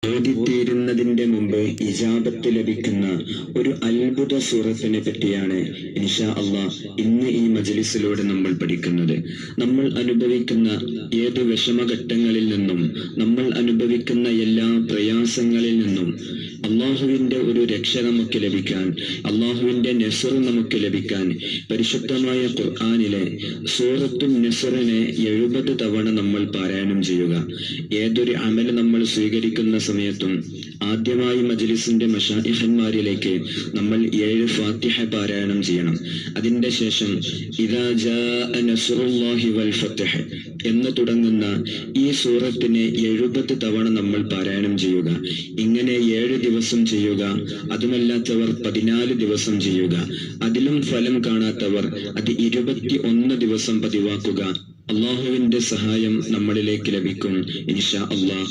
ഓതിത്തീരുന്നതിന്റെ മുമ്പ് ഇജാബത്ത് ലഭിക്കുന്ന ഒരു അത്ഭുത സൂറത്തിനെ പറ്റിയാണ് ഇൻഷാ അല്ലാഹ് ഇന്ന് ഈ മജ്ലിസിലൂടെ നമ്മൾ പഠിക്കുന്നത്. നമ്മൾ അനുഭവിക്കുന്ന ഏത് വിഷമഘട്ടങ്ങളിൽ നിന്നും, നമ്മൾ അനുഭവിക്കുന്ന എല്ലാ പ്രയാസങ്ങളിൽ നിന്നും അള്ളാഹുവിന്റെ ഒരു രക്ഷ നമുക്ക് ലഭിക്കാൻ, അള്ളാഹുവിന്റെ നസ്ർ നമുക്ക് ലഭിക്കാൻ പരിശുദ്ധമായ ഖുർആനിലെ സൂറത്തുൻ നസ്റിനെ 70 തവണ നമ്മൾ പാരായണം ചെയ്യുക. ഏതൊരു അമൽ നമ്മൾ സ്വീകരിക്കുന്ന സമയത്തും ആദ്യമായി മജ്ലിസിന്റെ മശായിഖന്മാരിലേക്ക് നമ്മൾ 7 ഫാത്തിഹ പാരായണം ചെയ്യണം. അതിന്റെ ശേഷം ഇദാ ജാഅ നസ്റുല്ലാഹി വൽ ഫത്ഹ് എന്ന് തുടങ്ങുന്ന ഈ സൂറത്തിനെ 70 തവണ നമ്മൾ പാരായണം ചെയ്യുക. ഇങ്ങനെ 7 ദിവസം ചെയ്യുക. അതുമല്ലാത്തവർ 14 ദിവസം ചെയ്യുക. അതിലും ഫലം കാണാത്തവർ അത് 21 ദിവസം പതിവാക്കുക. അള്ളാഹുവിന്റെ സഹായം നമ്മളിലേക്ക് ലഭിക്കും ഇൻഷാ അല്ലാഹ്.